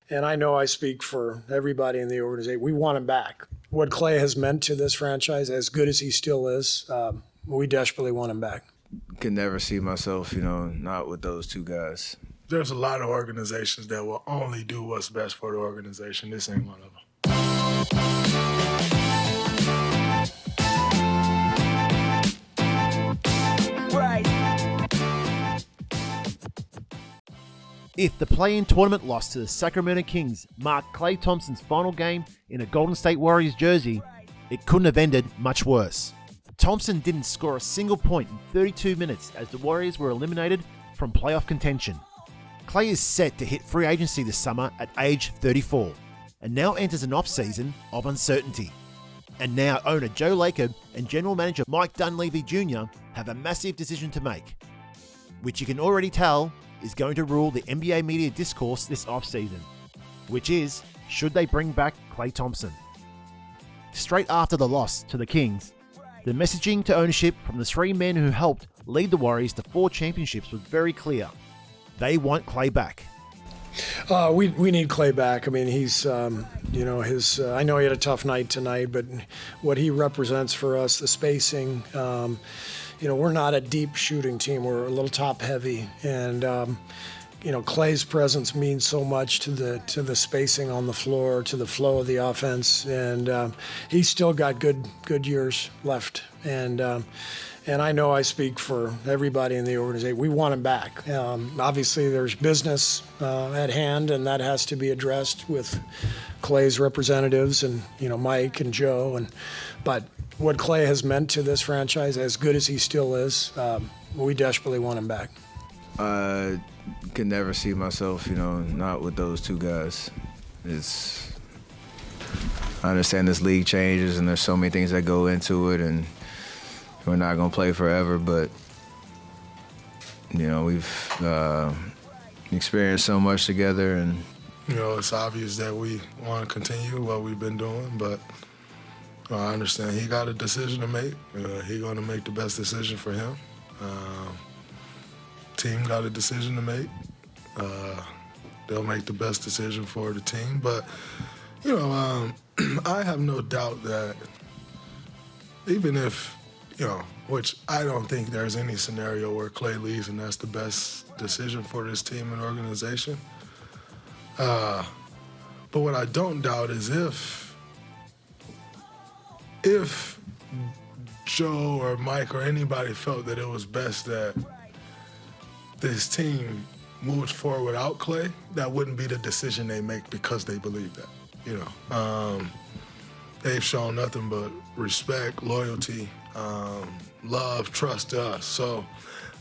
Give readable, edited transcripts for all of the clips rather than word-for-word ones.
And I know I speak for everybody in the organization. We want him back. What Klay has meant to this franchise, as good as he still is, we desperately want him back. Could never see myself, not with those two guys. There's a lot of organizations that will only do what's best for the organization. This ain't one of them. If the play-in tournament loss to the Sacramento Kings marked Klay Thompson's final game in a Golden State Warriors jersey, it couldn't have ended much worse. Thompson didn't score a single point in 32 minutes as the Warriors were eliminated from playoff contention. Klay is set to hit free agency this summer at age 34, and now enters an off-season of uncertainty. And now owner Joe Lacob and general manager Mike Dunleavy Jr. have a massive decision to make, which you can already tell is going to rule the NBA media discourse this offseason, which is, should they bring back Klay Thompson? Straight after the loss to the Kings, the messaging to ownership from the three men who helped lead the Warriors to 4 championships was very clear. They want Klay back. We need Klay back. I mean, he's, I know he had a tough night tonight, but what he represents for us, the spacing, we're not a deep shooting team. We're a little top heavy, and Klay's presence means so much to the spacing on the floor, to the flow of the offense, and he's still got good years left. And I know I speak for everybody in the organization. We want him back. Obviously, there's business at hand, and that has to be addressed with Klay's representatives and Mike and Joe. But what Klay has meant to this franchise, as good as he still is, we desperately want him back. I could never see myself, not with those two guys. I understand this league changes and there's so many things that go into it, and we're not going to play forever, but, we've experienced so much together. And it's obvious that we want to continue what we've been doing, but I understand he got a decision to make. He's going to make the best decision for him. Team got a decision to make. They'll make the best decision for the team. But, I have no doubt that even if, which I don't think there's any scenario where Klay leaves and that's the best decision for this team and organization. But what I don't doubt is if Joe or Mike or anybody felt that it was best that this team moved forward without Klay, that wouldn't be the decision they make because they believe that. They've shown nothing but respect, loyalty, love, trust to us. So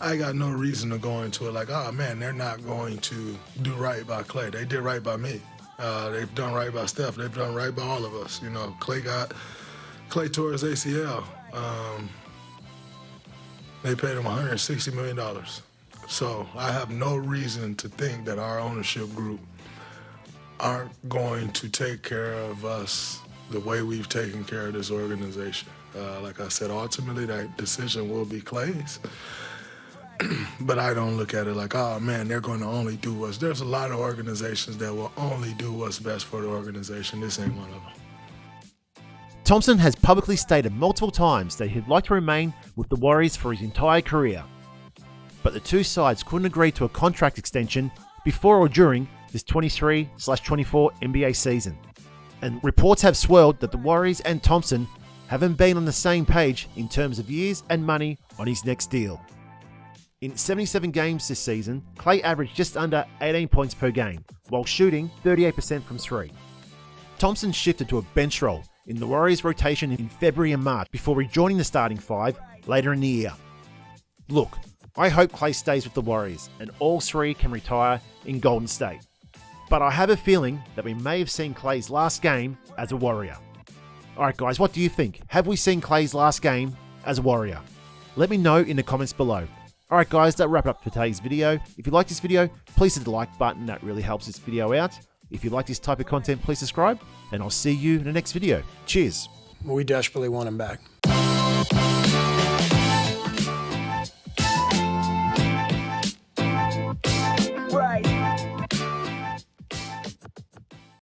I got no reason to go into it like, oh man, they're not going to do right by Klay. They did right by me. They've done right by Steph. They've done right by all of us. Klay tore his ACL. They paid him $160 million. So I have no reason to think that our ownership group aren't going to take care of us the way we've taken care of this organization. Like I said, ultimately that decision will be Klay's. But I don't look at it like, oh man, they're going to only do what's. There's a lot of organizations that will only do what's best for the organization. This ain't one of them. Thompson has publicly stated multiple times that he'd like to remain with the Warriors for his entire career. But the two sides couldn't agree to a contract extension before or during this 23/24 NBA season. And reports have swirled that the Warriors and Thompson haven't been on the same page in terms of years and money on his next deal. In 77 games this season, Klay averaged just under 18 points per game, while shooting 38% from 3. Thompson shifted to a bench role in the Warriors rotation in February and March before rejoining the starting 5 later in the year. Look, I hope Klay stays with the Warriors and all three can retire in Golden State. But I have a feeling that we may have seen Klay's last game as a Warrior. Alright guys, what do you think? Have we seen Klay's last game as a Warrior? Let me know in the comments below. Alright guys, that wraps up for today's video. If you like this video, please hit the like button, that really helps this video out. If you like this type of content, please subscribe, and I'll see you in the next video. Cheers. We desperately want him back.